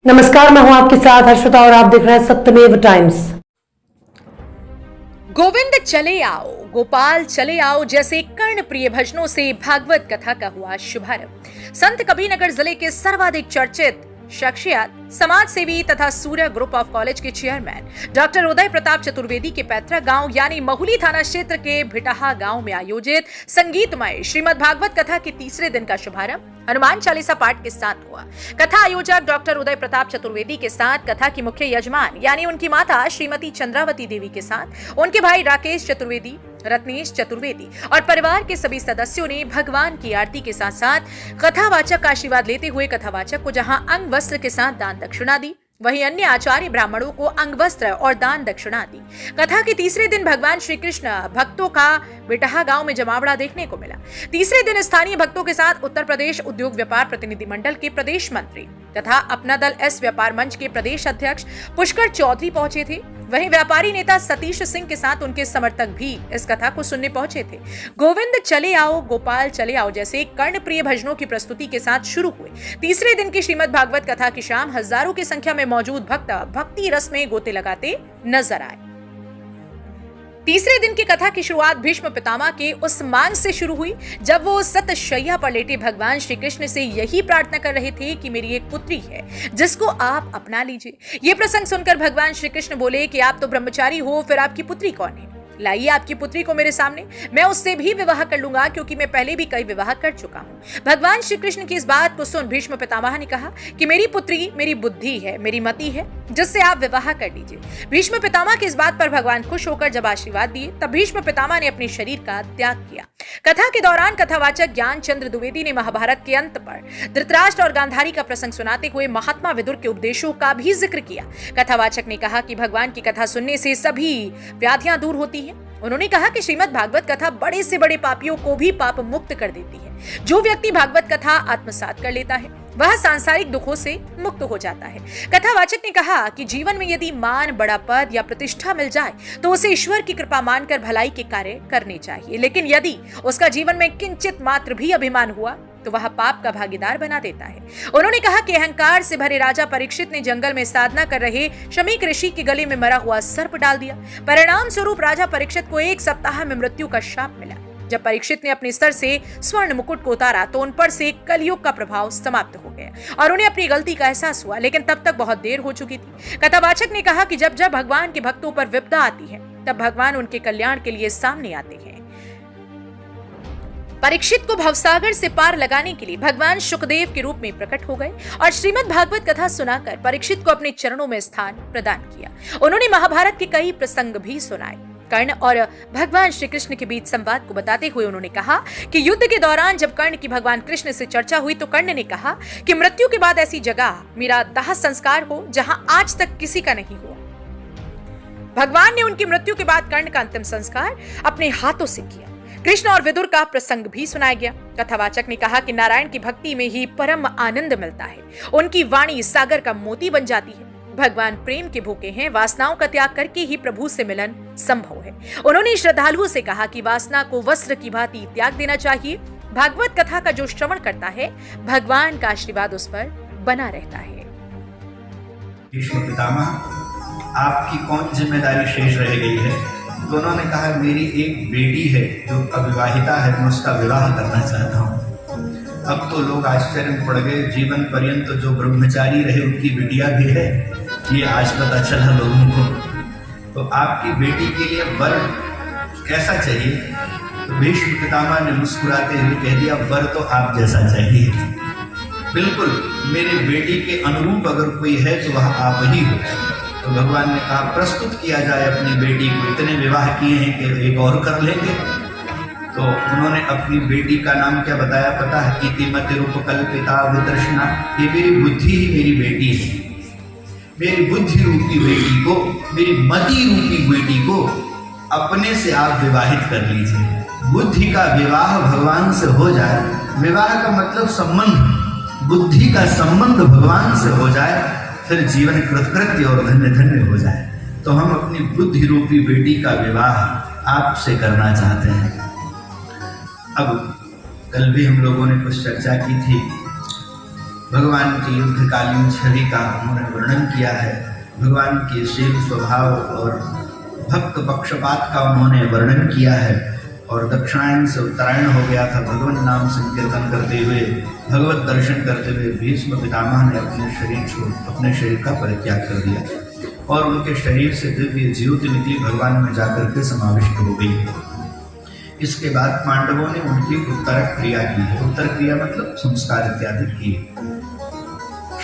नमस्कार, मैं हूं आपके साथ हर्षिता और आप देख रहे हैं सत्यमेव टाइम्स। गोविंद चले आओ, गोपाल चले आओ जैसे कर्ण प्रिय भजनों से भागवत कथा का हुआ शुभारंभ। संत कबीरनगर जिले के सर्वाधिक चर्चित शख्सियत, समाज सेवी तथा सूर्य ग्रुप ऑफ कॉलेज के चेयरमैन डॉक्टर उदय प्रताप चतुर्वेदी के पैतृक गांव यानी महुली थाना क्षेत्र के भिटाहा गांव में आयोजित संगीतमय श्रीमद् भागवत कथा के तीसरे दिन का शुभारंभ हनुमान चालीसा पाठ के साथ हुआ। कथा आयोजक डॉक्टर उदय प्रताप चतुर्वेदी के साथ कथा की मुख्य यजमान यानी उनकी माता श्रीमती चंद्रावती देवी के साथ उनके भाई राकेश चतुर्वेदी, रत्नेश चतुर्वेदी और परिवार के सभी सदस्यों ने भगवान की आरती के साथ साथ कथावाचक का आशीर्वाद लेते हुए कथावाचक को जहां अंग वस्त्र के साथ दान दक्षिणा दी, वहीं अन्य आचार्य ब्राह्मणों को अंग वस्त्र और दान दक्षिणा दी। कथा के तीसरे दिन भगवान श्री कृष्ण भक्तों का बिटहा गांव में जमावड़ा देखने को मिला। तीसरे दिन स्थानीय भक्तों के साथ उत्तर प्रदेश उद्योग व्यापार प्रतिनिधि मंडल के प्रदेश मंत्री तथा अपना दल एस व्यापार मंच के प्रदेश अध्यक्ष पुष्कर चौधरी पहुंचे थे। वहीं व्यापारी नेता सतीश सिंह के साथ उनके समर्थक भी इस कथा को सुनने पहुंचे थे। गोविंद चले आओ, गोपाल चले आओ जैसे कर्ण प्रिय भजनों की प्रस्तुति के साथ शुरू हुए तीसरे दिन की श्रीमद् भागवत कथा की शाम हजारों की संख्या में मौजूद भक्त भक्ति रस में गोते लगाते नजर आए। तीसरे दिन की कथा की शुरुआत भीष्म पितामह के उस मांग से शुरू हुई जब वो सतशय्या पर लेटे भगवान श्री कृष्ण से यही प्रार्थना कर रहे थे कि मेरी एक पुत्री है जिसको आप अपना लीजिए। ये प्रसंग सुनकर भगवान श्री कृष्ण बोले कि आप तो ब्रह्मचारी हो, फिर आपकी पुत्री कौन है? लाइए आपकी पुत्री को मेरे सामने, मैं उससे भी विवाह कर लूंगा क्योंकि मैं पहले भी कई विवाह कर चुका हूँ। भगवान श्री कृष्ण की इस बात को सुन भीष्म पितामह ने कहा कि मेरी पुत्री मेरी बुद्धि है, मेरी मति है, जिससे आप विवाह कर लीजिए। भीष्म पितामह की इस बात पर भगवान खुश होकर जब आशीर्वाद दिए तब भीष्म पितामह ने अपने शरीर का त्याग किया। कथा के दौरान कथावाचक ज्ञान चंद्र द्विवेदी ने महाभारत के अंत पर धृतराष्ट्र और गांधारी का प्रसंग सुनाते हुए महात्मा विदुर के उपदेशों का भी जिक्र किया। कथावाचक ने कहा कि भगवान की कथा सुनने से सभी व्याधियां दूर होती हैं। उन्होंने कहा कि श्रीमद् भागवत कथा बड़े से बड़े पापियों को भी पाप मुक्त कर देती है। जो व्यक्ति भागवत कथा आत्मसात कर लेता है वह सांसारिक दुखों से मुक्त हो जाता है। कथावाचक ने कहा कि जीवन में यदि मान, बड़ा पद या प्रतिष्ठा मिल जाए तो उसे ईश्वर की कृपा मानकर भलाई के कार्य करने चाहिए, लेकिन यदि उसका जीवन में किंचित मात्र भी अभिमान हुआ तो वह पाप का भागीदार बना देता है। उन्होंने कहा कि अहंकार से भरे राजा परीक्षित ने जंगल में साधना कर रहे शमीक ऋषि के गले में मरा हुआ सर्प डाल दिया। परिणाम स्वरूप राजा परीक्षित को 1 सप्ताह में मृत्यु का शाप मिला। जब परीक्षित ने अपने सर से स्वर्ण मुकुट को उतारा तो उन पर से कलयुग का प्रभाव समाप्त हो गया और उन्हें अपनी गलती का एहसास हुआ, लेकिन तब तक बहुत देर हो चुकी थी। कथावाचक ने कहा कि जब जब भगवान के भक्तों पर विपदा आती है तब भगवान उनके कल्याण के लिए सामने आते हैं। परीक्षित को भवसागर से पार लगाने के लिए भगवान शुकदेव के रूप में प्रकट हो गए और श्रीमद् भागवत कथा सुनाकर परीक्षित को अपने चरणों में स्थान प्रदान किया। उन्होंने महाभारत के कई प्रसंग भी सुनाए। कर्ण और भगवान श्री कृष्ण के बीच संवाद को बताते हुए उन्होंने कहा कि युद्ध के दौरान जब कर्ण की भगवान कृष्ण से चर्चा हुई तो कर्ण ने कहा कि मृत्यु के बाद ऐसी जगह मेरा दाह संस्कार हो जहां आज तक किसी का नहीं हुआ। भगवान ने उनकी मृत्यु के बाद कर्ण का अंतिम संस्कार अपने हाथों से किया। कृष्ण और विदुर का प्रसंग भी सुनाया गया। कथावाचक ने कहा कि नारायण की भक्ति में ही परम आनंद मिलता है। उनकी वाणी सागर का मोती बन जाती है। भगवान प्रेम के भूखे हैं, वासनाओं का त्याग करके ही प्रभु से मिलन संभव है। उन्होंने श्रद्धालुओं से कहा कि वासना को वस्त्र की भांति त्याग देना चाहिए। भागवत कथा का जो श्रवण करता है भगवान का आशीर्वाद उस पर बना रहता है। भीष्म पितामह, आपकी कौन जिम्मेदारी शेष रह गई है? तो उन्होंने कहा मेरी एक बेटी है जो अविवाहिता है, मैं उसका विवाह करना चाहता हूँ। अब तो लोग आश्चर्य में पड़ गए, जीवन पर्यंत जो ब्रह्मचारी रहे उनकी बिटिया भी है, ये आज पता चला लोगों को। तो आपकी बेटी के लिए वर कैसा चाहिए? तो भीष्म पितामह ने मुस्कुराते हुए कह दिया, वर तो आप जैसा चाहिए। बिल्कुल मेरी बेटी के अनुरूप अगर कोई है तो वह आप ही हो। तो भगवान ने कहा प्रस्तुत किया जाए अपनी बेटी को, इतने विवाह किए हैं कि एक और कर लेंगे। तो उन्होंने अपनी बेटी का नाम क्या बताया पता है? इतिमति रूप कल्पिता वितृष्णा, ये मेरी बुद्धि ही मेरी बेटी है। मेरी बुद्धि रूपी बेटी को, मेरी मति रूपी बेटी को अपने से आप विवाहित कर लीजिए। बुद्धि का विवाह भगवान से हो जाए, विवाह का मतलब संबंध, बुद्धि का संबंध भगवान से हो जाए, फिर जीवन कृतकृत्य और धन्य धन्य हो जाए। तो हम अपनी बुद्धि रूपी बेटी का विवाह आपसे करना चाहते हैं। अब कल भी हम लोगों ने कुछ चर्चा की थी भगवान की युद्धकालीन छवि का उन्होंने वर्णन किया है। भगवान के शील स्वभाव और भक्त पक्षपात का उन्होंने वर्णन किया है। और दक्षिणायन से उत्तरायण हो गया था। भगवत नाम संकीर्तन करते हुए, भगवत दर्शन करते हुए भीष्म पितामह ने अपने शरीर का परित्याग कर दिया और उनके शरीर से दिव्य ज्योति निकली भगवान में जाकर के समाविष्ट हो गई। इसके बाद पांडवों ने उनकी उत्तर क्रिया की है। उत्तर क्रिया मतलब संस्कार इत्यादि किए।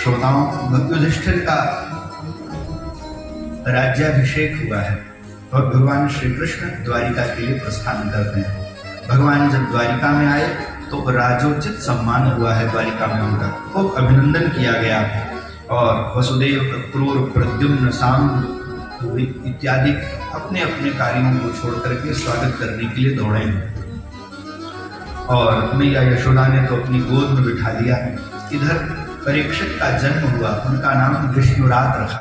श्रोताओं, युधिष्ठिर का राज्याभिषेक हुआ है और भगवान श्री कृष्ण द्वारिका के लिए प्रस्थान करते हैं। भगवान जब द्वारिका में आए तो राजोचित सम्मान हुआ है। द्वारिका में उनका खूब अभिनंदन किया गया और वसुदेव, क्रूर, प्रद्युम्न, सांब इत्यादि अपने अपने कार्यों को छोड़ करके स्वागत करने के लिए दौड़े हैं। और मैया यशोदा ने तो अपनी गोद में बिठा लिया। इधर परीक्षित का जन्म हुआ, उनका नाम विष्णुरात रखा।